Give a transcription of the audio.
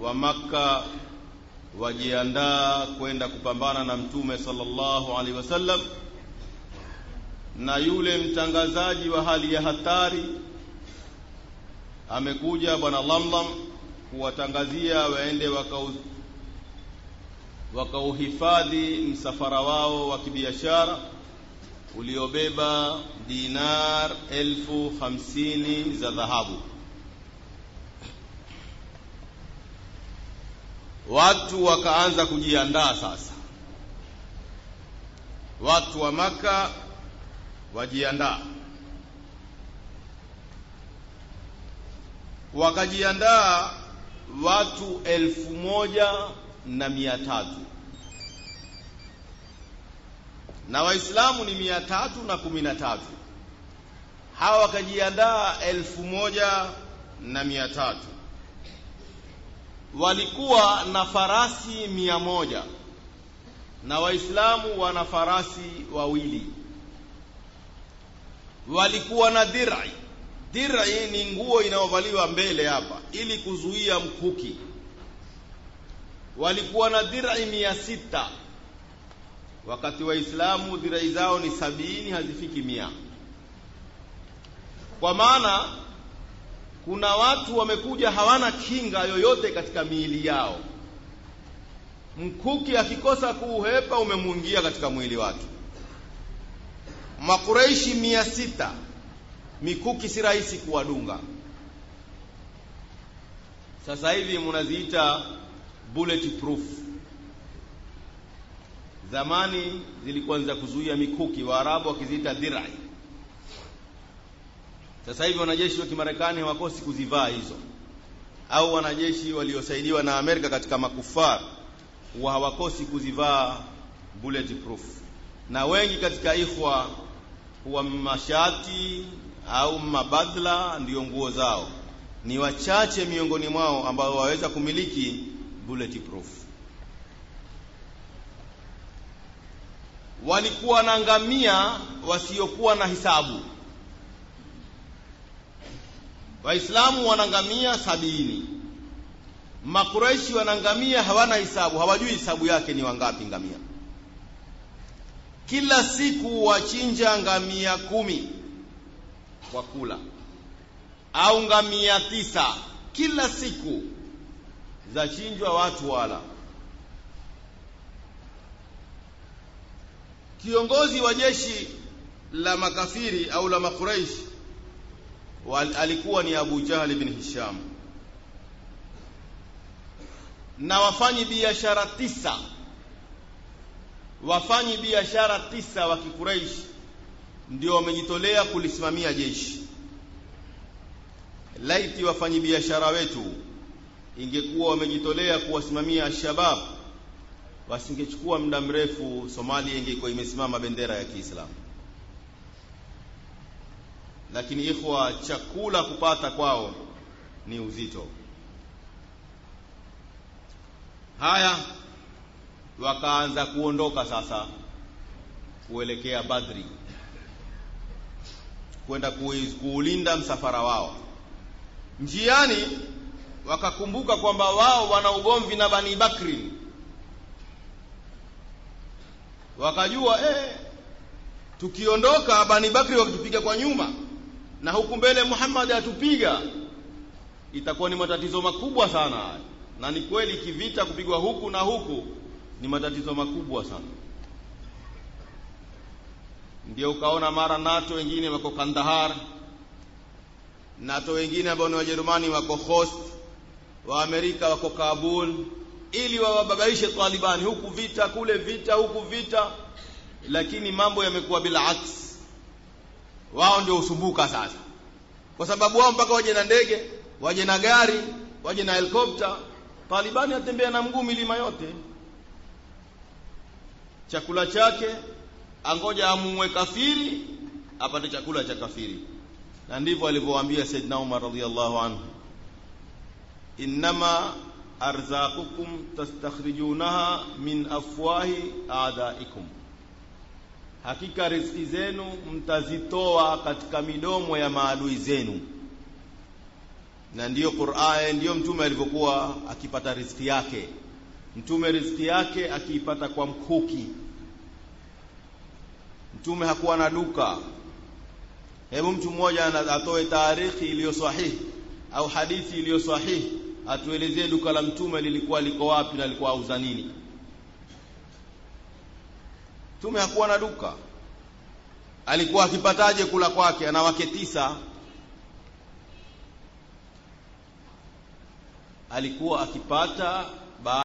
wa Makka wajiandaa kwenda kupambana na Mtume sallallahu alaihi wasallam, na yule mtangazaji wa hali ya hatari amekuja bwana Lamlam kuwatangazia waende wakauhifadhi msafara wao wa kibiashara uliobeba dinar 1050 za dhahabu. Watu wakaanza kujiandaa sasa. Watu wa Makka wajiandaa, wakajiandaa watu 1300 na Waislamu ni 313. Hawa wakajiandaa 1300. Walikuwa na farasi 100 na Waislamu wana farasi wawili. Walikuwa na dir'i. Dir'i ni nguo inayovaliwa mbele hapa ili kuzuia mkuki. Walikuwa na dir'i 600, wakati Waislamu dir'i zao ni 70, hazifiki 100. Kwa maana kuna watu wamekuja hawana kinga yoyote katika miili yao. Mkuki akikosa kuuhepa umemuingia katika mwili wake. Makuraishi 600, mikuki si rahisi kuwadunga. Sasa hivi mnaziita bulletproof. Zamani zilikuwa za kuzuia mikuki, Waarabu wakiziita dir'i. Sasa hivi wanajeshi wa Kimarekani hawakosi kuzivaa hizo, au wanajeshi waliosaidiwa na Amerika katika makufar hawakosi kuzivaa bulletproof. Na wengi katika ikhwa huwa mashati au mabadla ndio nguo zao. Ni wachache miongoni mwao ambao waweza kumiliki bulletproof. Walikuwa na ngamia wasiokuwa na hisabu. Waislamu wana ngamia 70. Makuraishi wana ngamia hawana hisabu, hawajui hisabu yake ni wangapi ngamia. Kila siku wachinja ngamia 10 kwa kula, au ngamia 9 kila siku za chinjwa watu wala. Kiongozi wa jeshi la makafiri au la Makuraishi alikuwa ni Abu Jahl ibn Hisham, na wafanyi biashara 9 wa Kikuraish ndio wamejitolea kulisimamia jeshi. Laiti wafanyi biashara wetu ingekuwa wamejitolea kuwasimamia shabab, wasingechukua muda mrefu Somalia ingekuwa imesimama bendera ya Kiislamu. Lakini ikhwa, chakula kupata kwao ni uzito. Haya, wakaanza kuondoka sasa kuelekea Badri, kwenda kuulinda msafara wao. Njiani wakakumbuka kwamba wao wana ugomvi na Bani Bakri. Wakajua tukiondoka Bani Bakri wakitupiga kwa nyuma na huku mbele Muhammad atupiga, itakuwa ni matatizo makubwa sana. Na ni kweli kivita kupigwa huku na huku ni matatizo makubwa sana. Ndio ukaona mara NATO wengine wako Kandahar, NATO wengine ambao ni Wajerumani wako Khost, wa Amerika wako Kabul, ili wawababaishe Talibani, huku vita kule vita huku vita. Lakini mambo yamekuwa bila aks. Wao ndio usumbuka sasa, kwa sababu wao mpaka waje na ndege, waje na gari, waje na helikopta. Talibani atembea na mguu milima yote. Chakula chake angoja amumwe kafiri apate chakula cha kafiri. Na ndivyo alivyowaambia Saidna Umar radhiyallahu anhu, innama arzaqukum tastakhrijunaha min afwahi a'daikum, hakika riziki zenu mtazitoa katika midomo ya maadui zenu. Na ndiyo Qur'an, ndiyo mtume alivyokuwa akipata riziki yake. Mtume riziki yake akiipata kwa mkuki. Mtume hakuwa na duka. Hebu mtu mmoja atoe taarikhi iliyo sahihi au hadithi iliyo sahihi, atuelezee duka la mtume lilikuwa liko wapi na lilikuwa auza nini. Mtume hakuwa na duka. Alikuwa akipataje kula kwake? Ana wake 9. Alikuwa akipata